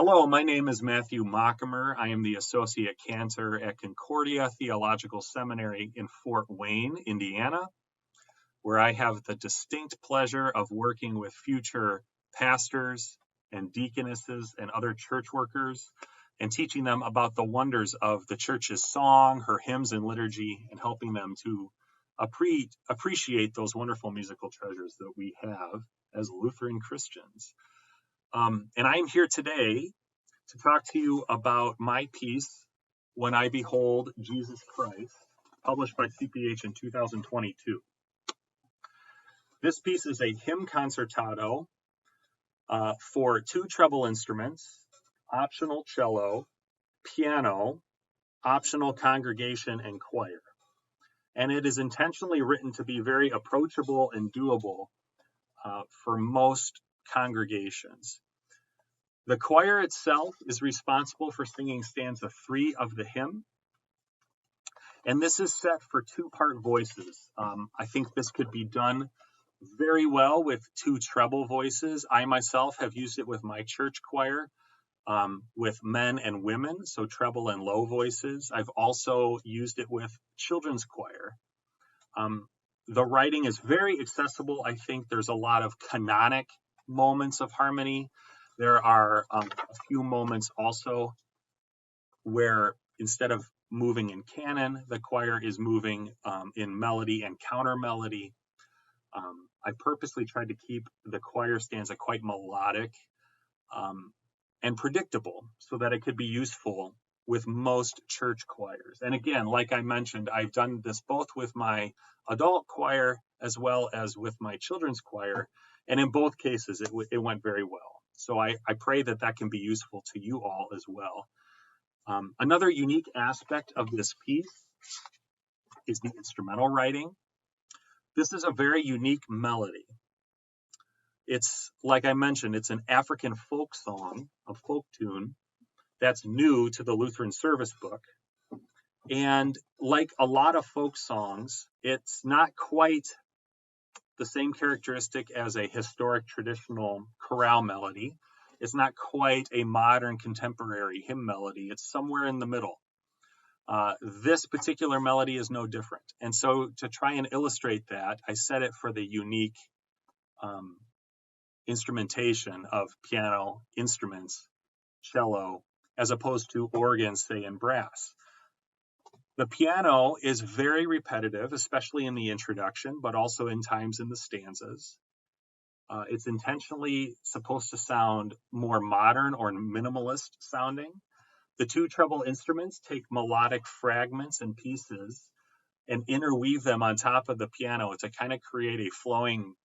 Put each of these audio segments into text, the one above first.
Hello, my name is Matthew Machemer. I am the Associate Cantor at Concordia Theological Seminary in Fort Wayne, Indiana, where I have the distinct pleasure of working with future pastors and deaconesses and other church workers and teaching them about the wonders of the church's song, her hymns and liturgy, and helping them to appreciate those wonderful musical treasures that we have as Lutheran Christians. And I'm here today to talk to you about my piece, When I Behold Jesus Christ, published by CPH in 2022. This piece is a hymn concertato for two treble instruments, optional cello, piano, optional congregation, and choir. And it is intentionally written to be very approachable and doable for most congregations. The choir itself is responsible for singing stanza 3 of the hymn, and this is set for two-part voices. I think this could be done very well with two treble voices. I myself have used it with my church choir, with men and women, so treble and low voices. I've also used it with children's choir. The writing is very accessible. I think there's a lot of canonic moments of harmony. There are a few moments also where instead of moving in canon, the choir is moving in melody and counter melody. I purposely tried to keep the choir stanza quite melodic and predictable so that it could be useful with most church choirs. And again, like I mentioned, I've done this both with my adult choir as well as with my children's choir. And in both cases, it went very well. So I pray that that can be useful to you all as well. Another unique aspect of this piece is the instrumental writing. This is a very unique melody. It's, like I mentioned, it's an African folk song, a folk tune that's new to the Lutheran service book. And like a lot of folk songs, it's not quite the same characteristic as a historic traditional chorale melody. It's not quite a modern contemporary hymn melody. It's somewhere in the middle. This particular melody is no different. And so to try and illustrate that, I set it for the unique instrumentation of piano instruments, cello, as opposed to organs, say, and brass. The piano is very repetitive, especially in the introduction, but also in times in the stanzas. It's intentionally supposed to sound more modern or minimalist sounding. The two treble instruments take melodic fragments and pieces and interweave them on top of the piano to kind of create a flowing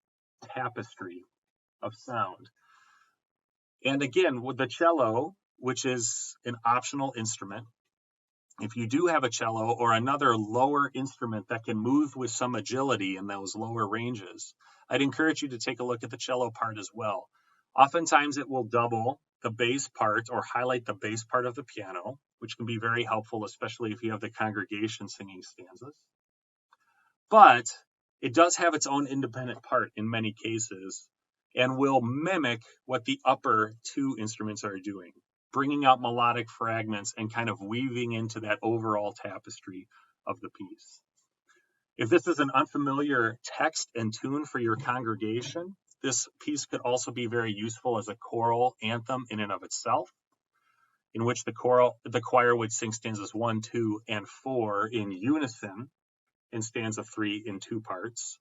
tapestry of sound. And again, with the cello, which is an optional instrument, if you do have a cello or another lower instrument that can move with some agility in those lower ranges, I'd encourage you to take a look at the cello part as well. Oftentimes it will double the bass part or highlight the bass part of the piano, which can be very helpful, especially if you have the congregation singing stanzas. But it does have its own independent part in many cases and will mimic what the upper two instruments are doing, bringing out melodic fragments and kind of weaving into that overall tapestry of the piece. If this is an unfamiliar text and tune for your congregation, this piece could also be very useful as a choral anthem in and of itself, in which the choir would sing stanzas 1, 2, and 4 in unison, and stanza 3 in two parts.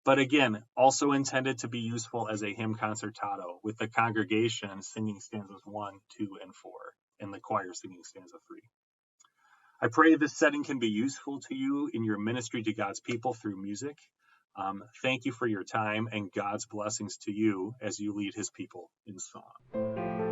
But again, also intended to be useful as a hymn concertato, with the congregation singing stanzas 1, 2, and 4, and the choir singing stanza 3. I pray this setting can be useful to you in your ministry to God's people through music. Thank you for your time, and God's blessings to you as you lead his people in song.